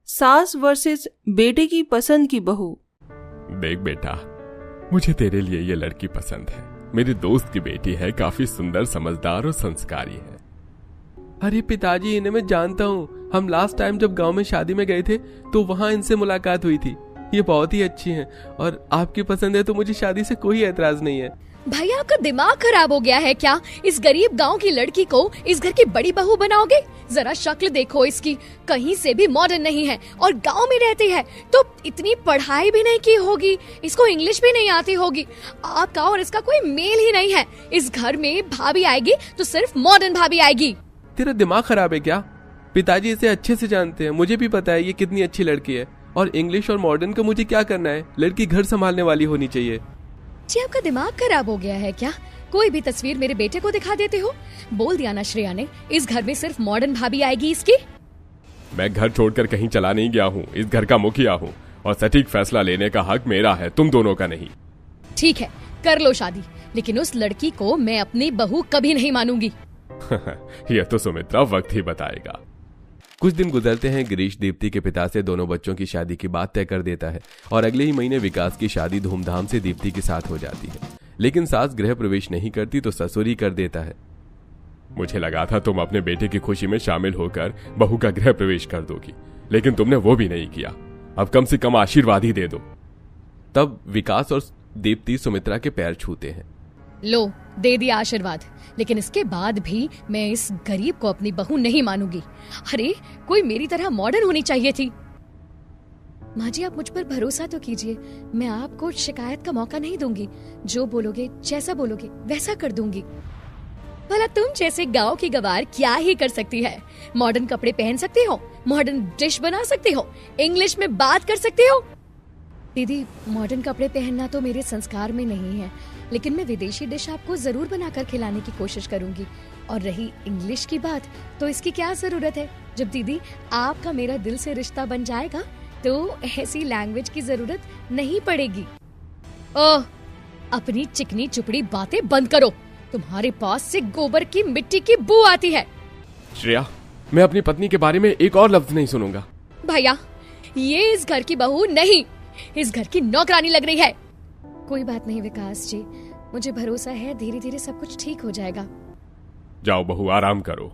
सास वर्सेस बेटे की पसंद की बहू। देख बेटा, मुझे तेरे लिए ये लड़की पसंद है। मेरी दोस्त की बेटी है, काफी सुंदर, समझदार और संस्कारी है। अरे पिताजी, इन्हें मैं जानता हूँ। हम लास्ट टाइम जब गांव में शादी में गए थे तो वहां इनसे मुलाकात हुई थी। ये बहुत ही अच्छी हैं और आपकी पसंद है तो मुझे शादी से कोई एतराज नहीं है। भाई, आपका दिमाग खराब हो गया है क्या? इस गरीब गांव की लड़की को इस घर की बड़ी बहू बनाओगे? जरा शक्ल देखो इसकी, कहीं से भी मॉडर्न नहीं है और गांव में रहती है तो इतनी पढ़ाई भी नहीं की होगी, इसको इंग्लिश भी नहीं आती होगी। आपका और इसका कोई मेल ही नहीं है। इस घर में भाभी आएगी तो सिर्फ मॉडर्न भाभी आएगी। तेरा दिमाग खराब है क्या? पिताजी इसे अच्छे से जानते हैं, मुझे भी पता है ये कितनी अच्छी लड़की है। और इंग्लिश और मॉडर्न का मुझे क्या करना है? लड़की घर संभालने वाली होनी चाहिए। जी, आपका दिमाग खराब हो गया है क्या? कोई भी तस्वीर मेरे बेटे को दिखा देते हो। बोल दिया ना श्रेया ने, इस घर में सिर्फ मॉडर्न भाभी आएगी इसकी। मैं घर छोड़कर कहीं चला नहीं गया हूँ, इस घर का मुखिया हूँ और सटीक फैसला लेने का हक मेरा है, तुम दोनों का नहीं। ठीक है, कर लो शादी, लेकिन उस लड़की को मैं अपनी बहू कभी नहीं मानूंगी। यह तो सुमित्रा वक्त ही बताएगा। कुछ दिन गुजरते हैं। गिरीश दीप्ति के पिता से दोनों बच्चों की शादी की बात तय कर देता है और अगले ही महीने विकास की शादी धूमधाम से दीप्ति के साथ हो जाती है। लेकिन सास गृह प्रवेश नहीं करती तो ससुर ही कर देता है। मुझे लगा था तुम अपने बेटे की खुशी में शामिल होकर बहू का गृह प्रवेश कर दोगी, लेकिन तुमने वो भी नहीं किया। अब कम से कम आशीर्वाद ही दे दो। तब विकास और दीप्ति सुमित्रा के पैर छूते हैं। लो, दे दिया आशीर्वाद, लेकिन इसके बाद भी मैं इस गरीब को अपनी बहू नहीं मानूंगी। अरे, कोई मेरी तरह मॉडर्न होनी चाहिए थी। माँ जी, आप मुझ पर भरोसा तो कीजिए, मैं आपको शिकायत का मौका नहीं दूंगी। जो बोलोगे, जैसा बोलोगे वैसा कर दूंगी। भला तुम जैसे गांव की गवार क्या ही कर सकती है? मॉडर्न कपड़े पहन सकती हो, मॉडर्न डिश बना सकती हो, इंग्लिश में बात कर सकती हो। दीदी, मॉडर्न कपड़े पहनना तो मेरे संस्कार में नहीं है, लेकिन मैं विदेशी डिश आपको जरूर बनाकर खिलाने की कोशिश करूंगी। और रही इंग्लिश की बात, तो इसकी क्या जरूरत है? जब दीदी आपका मेरा दिल से रिश्ता बन जाएगा तो ऐसी लैंग्वेज की जरूरत नहीं पड़ेगी। ओह, अपनी चिकनी चुपड़ी बातें बंद करो। तुम्हारे पास से गोबर की मिट्टी की बू आती है। श्रेया, मैं अपनी पत्नी के बारे में एक और लफ्ज नहीं सुनूंगा। भैया, ये इस घर की बहू नहीं, इस घर की नौकरानी लग रही है। कोई बात नहीं विकास जी, मुझे भरोसा है धीरे धीरे सब कुछ ठीक हो जाएगा। जाओ बहू, आराम करो।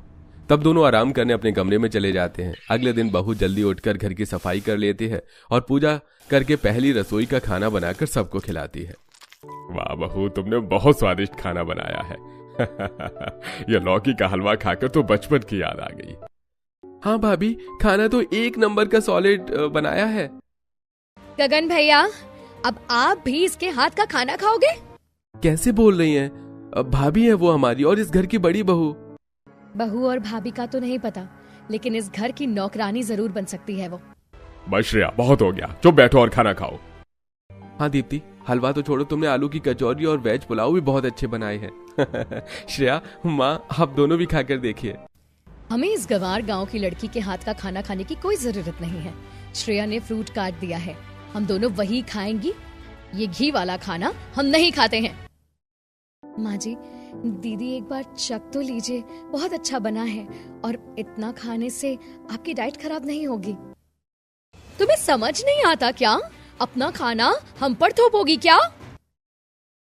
तब दोनों आराम करने अपने कमरे में चले जाते हैं। अगले दिन बहू जल्दी उठकर घर की सफाई कर लेती है और पूजा करके पहली रसोई का खाना बनाकर सबको खिलाती है। वाह बहू, तुमने बहुत स्वादिष्ट खाना बनाया है। यह लौकी का हलवा खाकर तो बचपन की याद आ गई। हाँ भाभी, खाना तो एक नंबर का सॉलिड बनाया है। गगन भैया, अब आप भी इसके हाथ का खाना खाओगे? कैसे बोल रही हैं? भाभी है वो हमारी और इस घर की बड़ी बहू। बहू और भाभी का तो नहीं पता, लेकिन इस घर की नौकरानी जरूर बन सकती है वो। बस श्रेया, बहुत हो गया, चुप बैठो और खाना खाओ। हाँ दीप्ति, हलवा तो छोड़ो, तुमने आलू की कचौरी और वेज पुलाव भी बहुत अच्छे बनाए हैं। श्रेया, माँ आप दोनों भी खाकर देखिए। हमें इस गंवार गांव की लड़की के हाथ का खाना खाने की कोई जरूरत नहीं है। श्रेया ने फ्रूट काट दिया है, हम दोनों वही खाएंगी। ये घी वाला खाना हम नहीं खाते हैं। माँ जी, दीदी एक बार चख तो लीजिए, बहुत अच्छा बना है और इतना खाने से आपकी डाइट खराब नहीं होगी। तुम्हें समझ नहीं आता क्या? अपना खाना हम पर थोपोगी क्या?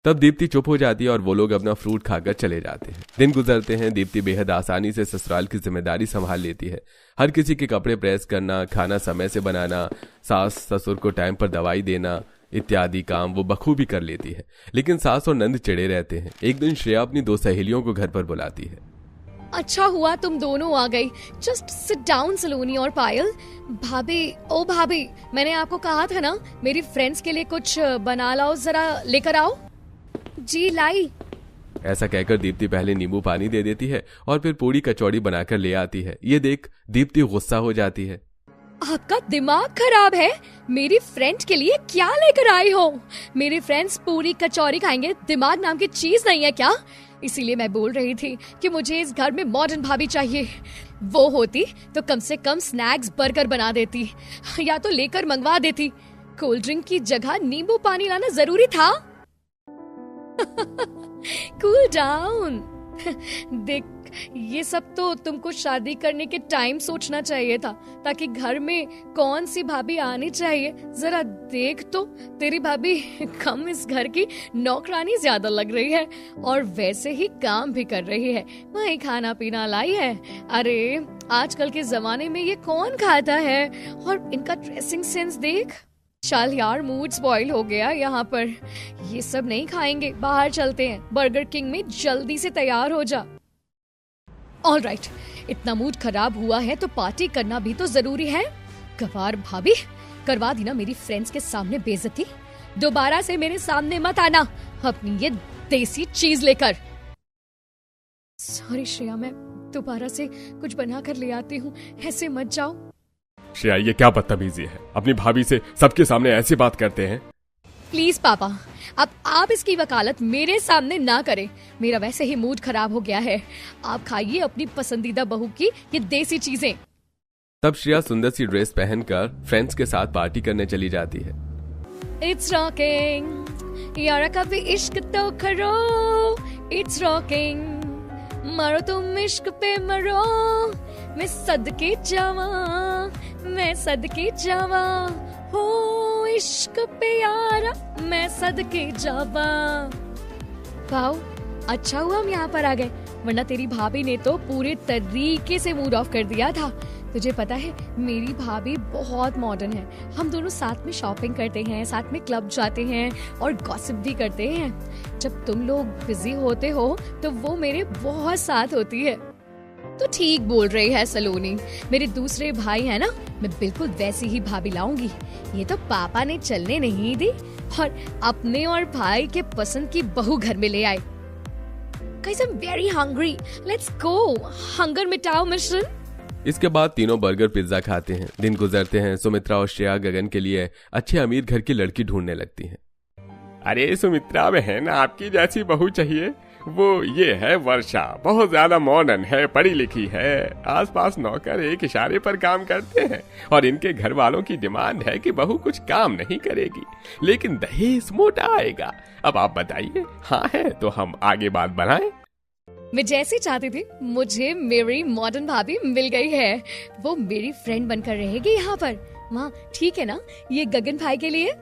तब दीप्ति चुप हो जाती है और वो लोग अपना फ्रूट खाकर चले जाते हैं। दिन गुजरते हैं। दीप्ति बेहद आसानी से ससुराल की जिम्मेदारी संभाल लेती है। हर किसी के कपड़े प्रेस करना, खाना समय से बनाना, सास ससुर को टाइम पर दवाई देना इत्यादि काम वो बखूबी कर लेती है। लेकिन सास और नंद चिढ़े रहते हैं। एक दिन श्रेया अपनी दो सहेलियों को घर पर बुलाती है। अच्छा हुआ तुम दोनों आ गई। जस्ट सिट डाउन सलोनी और पायल। भाभी, ओ भाभी, मैंने आपको कहा था ना मेरी फ्रेंड्स के लिए कुछ बना लाओ, जरा लेकर आओ। जी लाई। ऐसा कहकर दीप्ति पहले नींबू पानी दे देती है और फिर पूरी कचौड़ी बनाकर ले आती है। ये देख दीप्ति गुस्सा हो जाती है। आपका दिमाग खराब है? मेरी फ्रेंड के लिए क्या लेकर आई हो? मेरे फ्रेंड्स पूरी कचौरी खाएंगे, दिमाग नाम की चीज नहीं है क्या? इसीलिए मैं बोल रही थी कि मुझे इस घर में मॉडर्न भाभी चाहिए। वो होती तो कम से कम स्नैक्स बर्गर बना देती या तो लेकर मंगवा देती। कोल्ड ड्रिंक की जगह नींबू पानी लाना जरूरी था। Cool down. देख, ये सब तो तुमको शादी करने के टाइम सोचना चाहिए था, ताकि घर में कौन सी भाभी आनी चाहिए। जरा देख तो, तेरी भाभी कम इस घर की नौकरानी ज्यादा लग रही है और वैसे ही काम भी कर रही है, वही खाना पीना लाई है। अरे आजकल के जमाने में ये कौन खाता है? और इनका ड्रेसिंग सेंस देख। चल यार, मूड स्पॉइल हो गया यहाँ पर। ये सब नहीं खाएंगे, बाहर चलते हैं, बर्गर किंग में जल्दी से तैयार हो जा। ऑलराइट, इतना मूड खराब हुआ है तो पार्टी करना भी तो जरूरी है। गवार भाभी, करवा दी ना मेरी फ्रेंड्स के सामने बेइज्जती। दोबारा से मेरे सामने मत आना अपनी ये देसी चीज लेकर। सॉरी श्रेया, मैं दोबारा से कुछ बना कर ले आती हूँ, ऐसे मत जाओ। श्रेया, ये क्या बदतमीजी है? अपनी भाभी से सबके सामने ऐसी बात करते हैं? प्लीज पापा, अब आप इसकी वकालत मेरे सामने ना करें। मेरा वैसे ही मूड खराब हो गया है। आप खाइए अपनी पसंदीदा बहू की ये देसी चीजें। तब श्रेया सुंदर सी ड्रेस पहनकर फ्रेंड्स के साथ पार्टी करने चली जाती है। इट्स रॉकिंग यारा, कभी इश्क तो करो। इट्स रॉकिंग, मरो तुम इश्क पे मरो। मैं सदके जावा, मैं सदके जावा, हो इश्क पे यारा, मैं सदके जावा। वाओ, अच्छा हुआ हम यहाँ पर आ गए, वरना तेरी भाभी ने तो पूरे तरीके से मूड ऑफ कर दिया था। तुझे पता है मेरी भाभी बहुत मॉडर्न है। हम दोनों साथ में शॉपिंग करते हैं, साथ में क्लब जाते हैं और गॉसिप भी करते हैं। जब तुम लोग बिजी होते हो तो वो मेरे बहुत साथ होती है। तो ठीक बोल रही है सलोनी, मेरे दूसरे भाई है ना, मैं बिल्कुल वैसी ही भाभी लाऊंगी। ये तो पापा ने चलने नहीं दी और अपने और भाई के पसंद की बहू घर में ले आए। Guys, I'm very hungry. Let's go. Hunger मिटाओ मिशन। इसके बाद तीनों बर्गर पिज्जा खाते हैं। दिन गुजरते हैं। सुमित्रा और श्रेया गगन के लिए अच्छे अमीर घर की लड़की ढूंढने लगती हैं। अरे सुमित्रा बहन, आपकी जैसी बहू चाहिए। वो ये है वर्षा, बहुत ज्यादा मॉडर्न है, पढ़ी लिखी है, आसपास नौकर एक इशारे पर काम करते हैं और इनके घर वालों की डिमांड है कि बहू कुछ काम नहीं करेगी लेकिन दहेज मोटा आएगा। अब आप बताइए, हाँ है तो हम आगे बात बढ़ाएं। मैं जैसी चाहती थी, मुझे मेरी मॉडर्न भाभी मिल गई है। वो मेरी फ्रेंड बनकर रहेगी यहाँ पर। माँ ठीक है ना ये गगन भाई के लिए?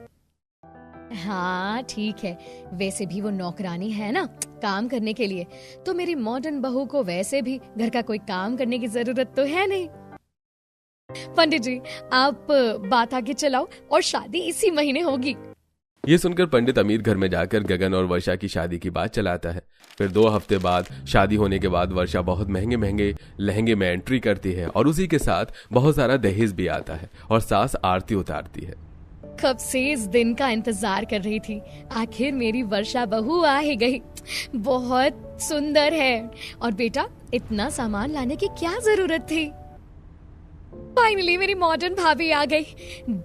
हाँ ठीक है, वैसे भी वो नौकरानी है ना काम करने के लिए, तो मेरी मॉडर्न बहू को वैसे भी घर का कोई काम करने की जरूरत तो है नहीं। पंडित जी आप बात आगे चलाओ और शादी इसी महीने होगी। ये सुनकर पंडित अमीर घर में जाकर गगन और वर्षा की शादी की बात चलाता है। फिर 2 हफ्ते बाद शादी होने के बाद वर्षा बहुत महंगे महंगे लहंगे में एंट्री करती है और उसी के साथ बहुत सारा दहेज भी आता है और सास आरती उतारती है। कब से इस दिन का इंतजार कर रही थी, आखिर मेरी वर्षा बहू आ ही गई। बहुत सुंदर है और बेटा इतना सामान लाने की क्या जरूरत थी। फाइनली मेरी मॉडर्न भाभी आ गई।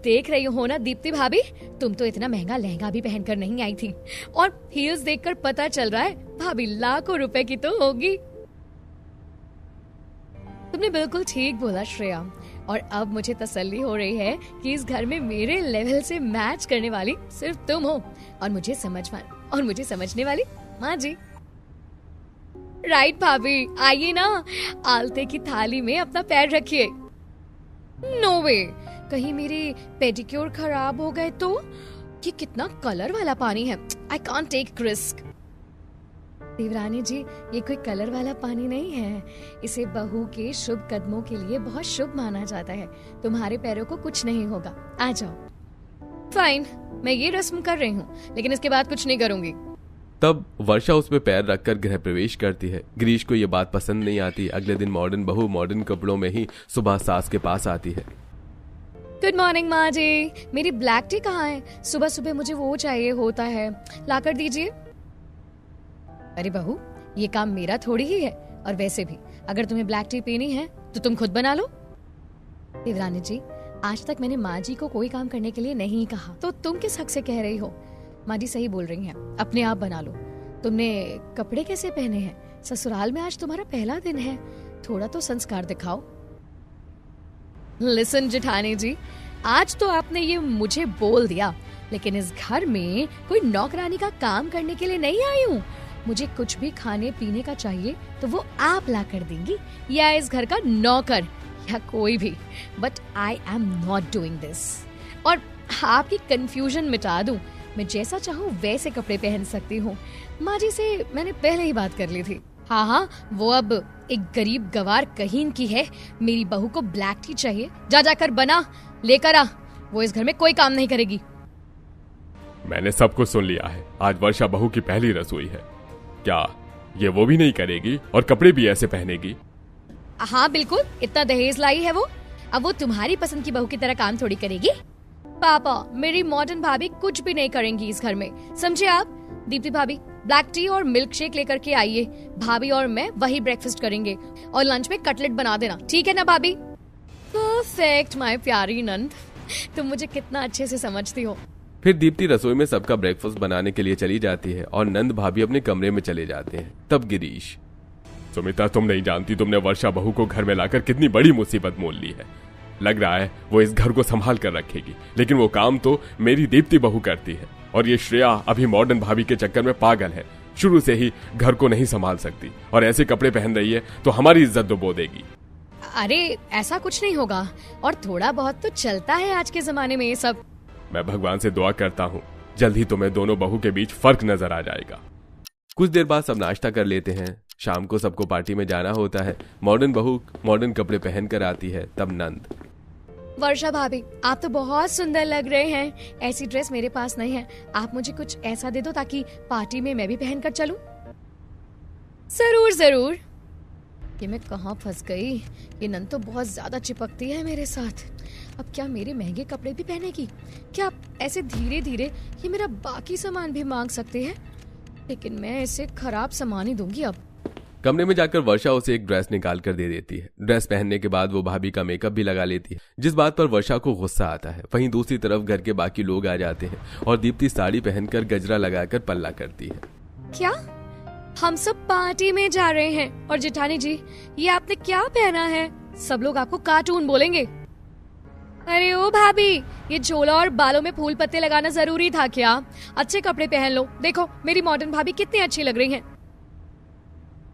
देख रही हो ना दीप्ति भाभी, तुम तो इतना महंगा लहंगा भी पहनकर नहीं आई थी और हील्स देखकर पता चल रहा है भाभी लाखों रुपए की तो होगी। तुमने बिल्कुल ठीक बोला श्रेया, और अब मुझे तसल्ली हो रही है कि इस घर में मेरे लेवल से मैच करने वाली सिर्फ तुम हो और मुझे समझने वाली माँ जी। राइट भाभी, आइए ना, आलते की थाली में अपना पैर रखिए। नो वे, कहीं मेरे पेडिक्योर खराब हो गए तो? ये कितना कलर वाला पानी है, आई कांट टेक रिस्क। देवरानी जी ये कोई कलर वाला पानी नहीं है, इसे बहू के शुभ कदमों के लिए बहुत शुभ माना जाता है। तुम्हारे पैरों को कुछ नहीं होगा, आ जाओ। फाइन, मैं ये रस्म कर रही हूँ लेकिन इसके बाद कुछ नहीं करूंगी। तब वर्षा उसमें पैर रखकर गृह प्रवेश करती है। गिरीश को ये बात पसंद नहीं आती। अगले दिन मॉडर्न बहू मॉडर्न कपड़ों में ही सुबह सास के पास आती है। गुड मॉर्निंग माँ जी, मेरी ब्लैक टी कहाँ है? सुबह सुबह मुझे वो चाहिए होता है, लाकर दीजिए। अरे बहू, ये काम मेरा थोड़ी ही है, और वैसे भी अगर तुम्हें ब्लैक टी पीनी है तो तुम खुद बना लो। देवरानी जी, आज तक मैंने माँ जी को कोई काम करने के लिए नहीं कहा, तो तुम किस हक से कह रही हो? माँ जी सही बोल रही हैं, अपने आप बना लो। तुमने कपड़े कैसे पहने हैं? ससुराल में आज तुम्हारा पहला दिन है, थोड़ा तो संस्कार दिखाओ। लिसन जेठानी जी, आज तो आपने ये मुझे बोल दिया, लेकिन इस घर में कोई नौकरानी का काम करने के लिए नहीं आई हूँ। मुझे कुछ भी खाने पीने का चाहिए तो वो आप ला कर देंगी, या इस घर का नौकर या कोई भी, but I am not doing this. और आपकी कंफ्यूजन मिटा दूं, मैं जैसा चाहूँ वैसे कपड़े पहन सकती हूँ। माँ जी से मैंने पहले ही बात कर ली थी। हाँ, वो अब एक गरीब गवार कहीन की है। मेरी बहू को ब्लैक टी चाहिए, जाकर बना लेकर आ, वो इस घर में कोई काम नहीं करेगी। मैंने सब कुछ सुन लिया है। आज वर्षा बहू की पहली रसोई है। क्या ये वो भी नहीं करेगी और कपड़े भी ऐसे पहनेगी? हाँ बिल्कुल, इतना दहेज लाई है वो, अब वो तुम्हारी पसंद की बहू की तरह काम थोड़ी करेगी। पापा, मेरी मॉडर्न भाभी कुछ भी नहीं करेंगी इस घर में, समझे आप? दीप्ति भाभी, ब्लैक टी और मिल्क शेक लेकर के आइए। भाभी और मैं वही ब्रेकफास्ट करेंगे और लंच में कटलेट बना देना, ठीक है ना भाभी? परफेक्ट माय प्यारी नंद, तुम मुझे कितना अच्छे से समझती हो। फिर दीप्ति रसोई में सबका ब्रेकफास्ट बनाने के लिए चली जाती है और नंद भाभी अपने कमरे में चले जाते हैं। तब गिरीश, सुमित्रा, तुम नहीं जानती तुमने वर्षा बहू को घर में लाकर कितनी बड़ी मुसीबत मोल ली है। लग रहा है वो इस घर को संभाल कर रखेगी, लेकिन वो काम तो मेरी दीप्ति बहू करती है। और ये श्रेया अभी मॉडर्न भाभी के चक्कर में पागल है, शुरू से ही घर को नहीं संभाल सकती और ऐसे कपड़े पहन रही है तो हमारी इज्जत डुबो देगी। अरे ऐसा कुछ नहीं होगा, और थोड़ा बहुत तो चलता है आज के जमाने में ये सब। मैं भगवान से दुआ करता हूँ जल्द ही तुम्हें दोनों बहू के बीच फर्क नजर आ जाएगा। कुछ देर बाद सब नाश्ता कर लेते हैं। शाम को सबको पार्टी में जाना होता है। मॉडर्न बहू मॉडर्न कपड़े पहन कर आती है। तब नंद, वर्षा भाभी, आप तो बहुत सुंदर लग रहे हैं। ऐसी ड्रेस मेरे पास नहीं है, आप मुझे कुछ ऐसा दे दो ताकि पार्टी में मैं भी पहनकर चलूं। जरूर जरूर। ये मैं कहाँ फंस गई? ये नंद तो बहुत ज्यादा चिपकती है मेरे साथ। अब क्या मेरे महंगे कपड़े भी पहनेगी? क्या ऐसे धीरे धीरे ये मेरा बाकी सामान भी मांग सकते हैं? लेकिन मैं इसे खराब सामान ही दूंगी। अब कमरे में जाकर वर्षा उसे एक ड्रेस निकाल कर दे देती है। ड्रेस पहनने के बाद वो भाभी का मेकअप भी लगा लेती है, जिस बात पर वर्षा को गुस्सा आता है। वहीं दूसरी तरफ घर के बाकी लोग आ जाते हैं और दीप्ति साड़ी पहनकर गजरा लगाकर पल्ला करती है। क्या हम सब पार्टी में जा रहे हैं? और जेठानी जी, ये आपने क्या पहना है? सब लोग आपको कार्टून बोलेंगे। अरे ओ भाभी, ये झोला और बालों में फूल पत्ते लगाना जरूरी था क्या? अच्छे कपड़े पहन लो, देखो मेरी मॉडर्न भाभी कितनी अच्छी लग रही हैं।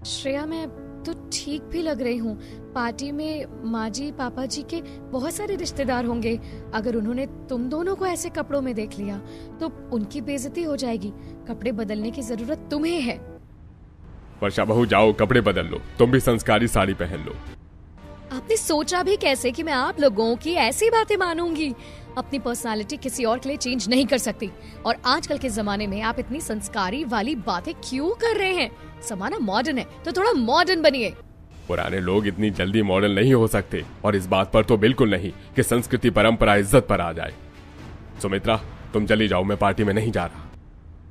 श्रेया, मैं तो ठीक भी लग रही हूँ। पार्टी में माँ जी पापा जी के बहुत सारे रिश्तेदार होंगे। अगर उन्होंने तुम दोनों को ऐसे कपड़ों में देख लिया तो उनकी बेइज्जती हो जाएगी। कपड़े बदलने की जरूरत तुम्हें है। वर्षा बहू, जाओ कपड़े बदल लो, तुम भी संस्कारी साड़ी पहन लो। आपने सोचा भी कैसे कि मैं आप लोगों की ऐसी बातें मानूंगी? अपनी पर्सनालिटी किसी और के लिए चेंज नहीं कर सकती, और आजकल के जमाने में आप इतनी संस्कारी वाली बातें क्यों कर रहे हैं? जमाना मॉडर्न है तो थोड़ा मॉडर्न बनिए। पुराने लोग इतनी जल्दी मॉडर्न नहीं हो सकते, और इस बात पर तो बिल्कुल नहीं कि संस्कृति परंपरा इज्जत पर आ जाए। सुमित्रा, तुम चली जाओ, मैं पार्टी में नहीं जा रहा।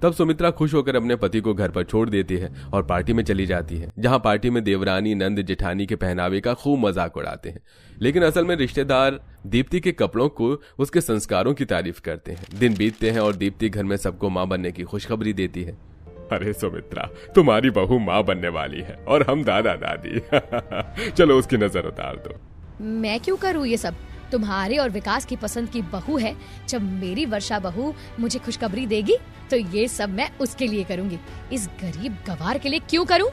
तब सुमित्रा खुश होकर अपने पति को घर पर छोड़ देती है और पार्टी में चली जाती है, जहां पार्टी में देवरानी नंद जेठानी के पहनावे का खूब मजाक उड़ाते हैं। लेकिन असल में रिश्तेदार दीप्ति के कपड़ों को, उसके संस्कारों की तारीफ करते हैं। दिन बीतते हैं और दीप्ति घर में सबको मां बनने की खुशखबरी देती है। अरे सुमित्रा, तुम्हारी बहू माँ बनने वाली है और हम दादा दादी। चलो उसकी नजर उतार दो। मैं क्यों करूँ ये सब? तुम्हारे और विकास की पसंद की बहू है। जब मेरी वर्षा बहू मुझे खुशखबरी देगी तो ये सब मैं उसके लिए करूंगी, इस गरीब गवार के लिए क्यों करूं?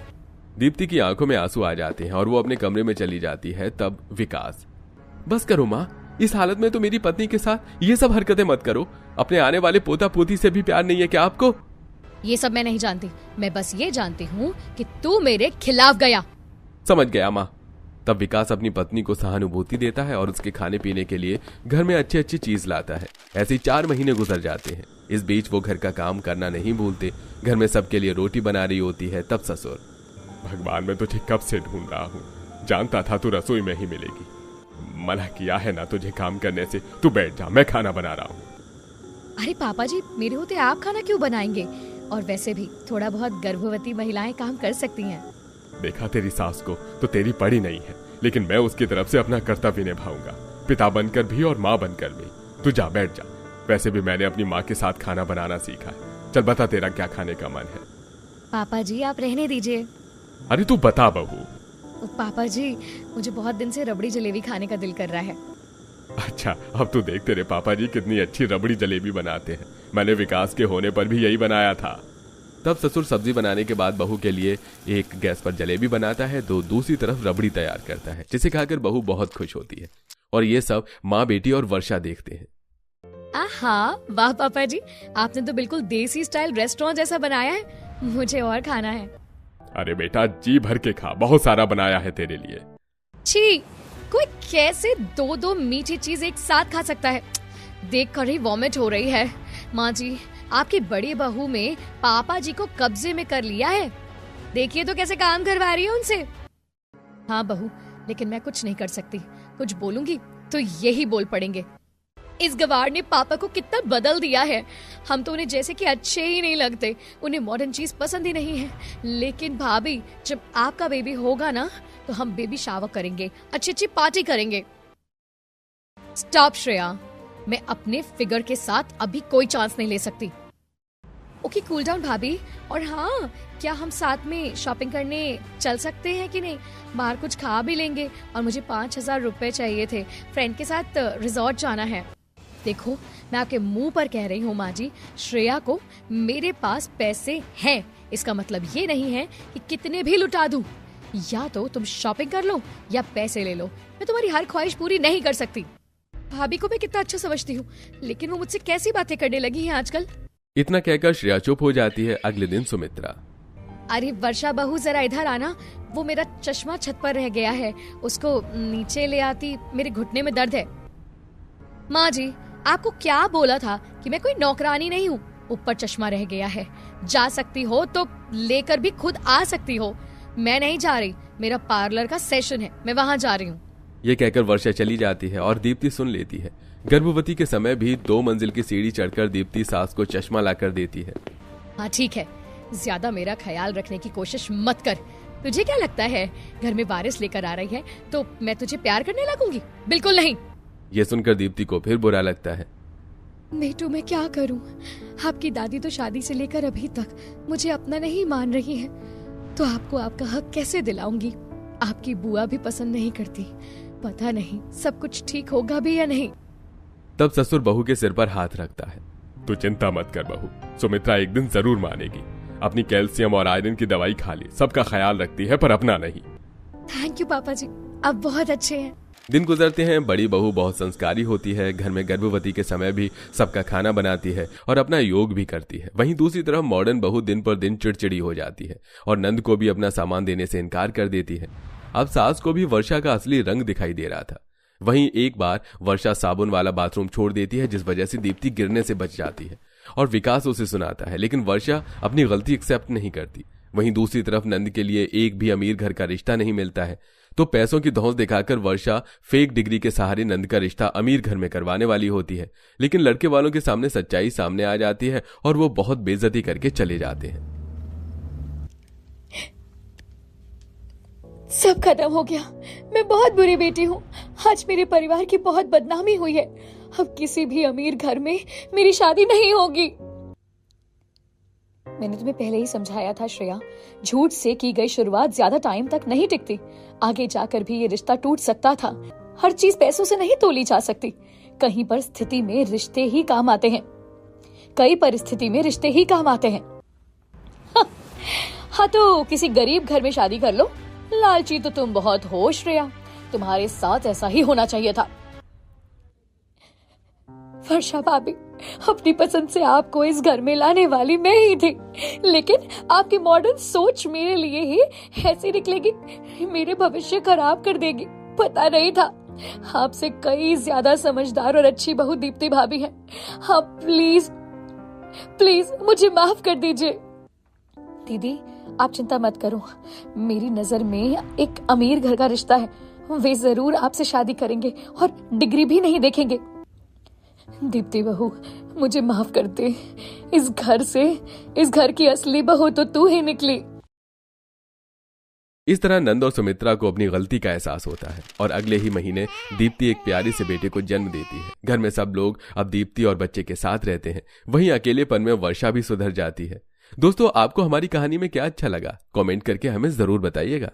दीप्ति की आंखों में आंसू आ जाते हैं और वो अपने कमरे में चली जाती है। तब विकास, बस करो माँ, इस हालत में तो मेरी पत्नी के साथ ये सब हरकतें मत करो। अपने आने वाले पोता पोती से भी प्यार नहीं है क्या आपको? ये सब मैं नहीं जानती, मैं बस ये जानती हूँ कि तू मेरे खिलाफ गया। समझ गया माँ। तब विकास अपनी पत्नी को सहानुभूति देता है और उसके खाने पीने के लिए घर में अच्छी अच्छी चीज लाता है। ऐसे 4 महीने गुजर जाते हैं। इस बीच वो घर का काम करना नहीं भूलते। घर में सबके लिए रोटी बना रही होती है। तब ससुर, भगवान, मैं तुझे कब से ढूंढ रहा हूँ, जानता था तू रसोई में ही मिलेगी। मना किया है ना तुझे काम करने से, तू बैठ जा, मैं खाना बना रहा हूँ। अरे पापा जी, मेरे होते आप खाना क्यों बनाएंगे? और वैसे भी थोड़ा बहुत गर्भवती महिलाएं काम कर सकती हैं। देखा तेरी सास को तो तेरी पड़ी नहीं है, लेकिन मैं उसकी तरफ से अपना कर्तव्य निभाऊंगा, पिता बनकर भी और माँ बनकर भी। तू जा, बैठ जा। वैसे भी मैंने अपनी माँ के साथ खाना बनाना सीखा है। चल बता, तेरा क्या खाने का मन है? पापा जी आप रहने दीजिए। अरे तू बता बहू। पापा जी, मुझे बहुत दिन से रबड़ी जलेबी खाने का दिल कर रहा है। अच्छा, अब तू देख, तेरे पापा जी कितनी अच्छी रबड़ी जलेबी बनाते हैं। मैंने विकास के होने पर भी यही बनाया था। तब ससुर सब्जी बनाने के बाद बहू के लिए एक गैस पर जलेबी बनाता है तो दूसरी तरफ रबड़ी तैयार करता है, जिसे खाकर बहू बहुत खुश होती है। और ये सब माँ, बेटी और वर्षा देखते हैं। आहा, वाह पापा जी, आपने तो बिल्कुल देसी स्टाइल रेस्टोरेंट जैसा बनाया है। मुझे और खाना है। अरे बेटा, जी भर के खा, बहुत सारा बनाया है तेरे लिए। छी, कोई कैसे दो दो मीठी चीज एक साथ खा सकता है? देख कर ही वॉमिट हो रही है। माँ जी, आपकी बड़ी बहू में पापा जी को कब्जे में कर लिया है। देखिए तो कैसे काम करवा रही है उनसे। हाँ बहू, लेकिन मैं कुछ नहीं कर सकती। कुछ बोलूंगी तो यही बोल पड़ेंगे। इस गवार ने पापा को कितना बदल दिया है। हम तो उन्हें जैसे कि अच्छे ही नहीं लगते, उन्हें मॉडर्न चीज पसंद ही नहीं है। लेकिन भाभी, जब आपका बेबी होगा ना तो हम बेबी शावर करेंगे, अच्छी अच्छी पार्टी करेंगे। स्टॉप श्रेया, मैं अपने फिगर के साथ अभी कोई चांस नहीं ले सकती। ओके, कूल डाउन भाभी। और हाँ, क्या हम साथ में शॉपिंग करने चल सकते हैं कि नहीं? बाहर कुछ खा भी लेंगे। और मुझे 5,000 रुपए चाहिए थे, फ्रेंड के साथ रिजॉर्ट जाना है। देखो, मैं आपके मुंह पर कह रही हूँ माँ जी, श्रेया को मेरे पास पैसे हैं। इसका मतलब ये नहीं है कि कितने भी लुटा दूं। या तो तुम शॉपिंग कर लो या पैसे ले लो। मैं तुम्हारी हर ख्वाहिश पूरी नहीं कर सकती। भाभी को मैं कितना अच्छा समझती हूँ, लेकिन वो मुझसे कैसी बातें करने लगी है आजकल। इतना कहकर श्रेया चुप हो जाती है। अगले दिन सुमित्रा, अरे वर्षा बहू, जरा इधर आना। वो मेरा चश्मा छत पर रह गया है, उसको नीचे ले आती, मेरे घुटने में दर्द है। माँ जी, आपको क्या बोला था कि मैं कोई नौकरानी नहीं हूँ। ऊपर चश्मा रह गया है, जा सकती हो तो लेकर भी खुद आ सकती हो। मैं नहीं जा रही, मेरा पार्लर का सेशन है, मैं वहाँ जा रही हूँ। ये कहकर वर्षा चली जाती है और दीप्ति सुन लेती है। गर्भवती के समय भी 2 मंजिल की सीढ़ी चढ़कर दीप्ति सास को चश्मा लाकर देती है। हाँ ठीक है, ज्यादा मेरा ख्याल रखने की कोशिश मत कर। तुझे क्या लगता है घर में वारिस लेकर आ रही है तो मैं तुझे प्यार करने लगूंगी? बिल्कुल नहीं। ये सुनकर दीप्ति को फिर बुरा लगता है। बेटू, मैं क्या करूं? आपकी दादी तो शादी से लेकर अभी तक मुझे अपना नहीं मान रही है, तो आपको आपका हक कैसे दिलाऊंगी? आपकी बुआ भी पसंद नहीं करती। पता नहीं सब कुछ ठीक होगा भी या नहीं। तब ससुर बहू के सिर पर हाथ रखता है। तू चिंता मत कर बहू, सुमित्रा एक दिन जरूर मानेगी। अपनी कैल्शियम और आयरन की दवाई खा ले, सबका ख्याल रखती है पर अपना नहीं। थैंक यू पापा जी, आप बहुत अच्छे हैं। दिन गुजरते हैं। बड़ी बहू बहुत संस्कारी होती है, घर में गर्भवती के समय भी सबका खाना बनाती है और अपना योग भी करती है। वहीं दूसरी तरफ मॉडर्न बहू दिन पर दिन चिड़चिड़ी हो जाती है और नंद को भी अपना सामान देने से इनकार कर देती है। अब सास को भी वर्षा का असली रंग दिखाई दे रहा था। वहीं एक बार वर्षा साबुन वाला बाथरूम छोड़ देती है, जिस वजह से दीप्ति गिरने से बच जाती है और विकास उसे सुनाता है, लेकिन वर्षा अपनी गलती एक्सेप्ट नहीं करती। वहीं दूसरी तरफ नंद के लिए एक भी अमीर घर का रिश्ता नहीं मिलता है, तो पैसों की धौंस दिखाकर वर्षा फेक डिग्री के सहारे नंद का रिश्ता अमीर घर में करवाने वाली होती है। लेकिन लड़के वालों के सामने सच्चाई सामने आ जाती है और वो बहुत बेइज्जती करके चले जाते हैं। सब खत्म हो गया। मैं बहुत बुरी बेटी हूँ। आज मेरे परिवार की बहुत बदनामी हुई है। अब किसी भी अमीर घर में मेरी शादी नहीं होगी। मैंने तुम्हें पहले ही समझाया था श्रेया, झूठ से की गई शुरुआत ज्यादा टाइम तक नहीं टिकती। आगे जाकर भी ये रिश्ता टूट सकता था। हर चीज पैसों से नहीं तोली जा सकती। कहीं पर स्थिति में रिश्ते ही काम आते हैं। कई परिस्थिति में रिश्ते ही काम आते हैं। हाँ तो किसी गरीब घर में शादी कर लो। लालची तो तुम बहुत हो श्रेया, तुम्हारे साथ ऐसा ही होना चाहिए था। वर्षा भाभी, अपनी पसंद से आपको इस घर में लाने वाली मैं ही थी, लेकिन आपकी मॉडर्न सोच मेरे लिए ही ऐसी निकलेगी, मेरे भविष्य खराब कर देगी। पता नहीं था। आपसे कई ज्यादा समझदार और अच्छी बहू दीप्ति भाभी है। हाँ प्लीज प्लीज मुझे माफ कर दीजिए। दीदी आप चिंता मत करो, मेरी नजर में एक अमीर घर का रिश्ता है। वे जरूर आपसे शादी करेंगे और डिग्री भी नहीं देखेंगे। दीप्ति बहू मुझे माफ कर दे। इस घर की असली बहू तो तू ही निकली। इस तरह नंद और सुमित्रा को अपनी गलती का एहसास होता है और अगले ही महीने दीप्ति एक प्यारी से बेटे को जन्म देती है। घर में सब लोग अब दीप्ति और बच्चे के साथ रहते हैं। वहीं अकेलेपन में वर्षा भी सुधर जाती है। दोस्तों, आपको हमारी कहानी में क्या अच्छा लगा? कमेंट करके हमें जरूर बताइएगा।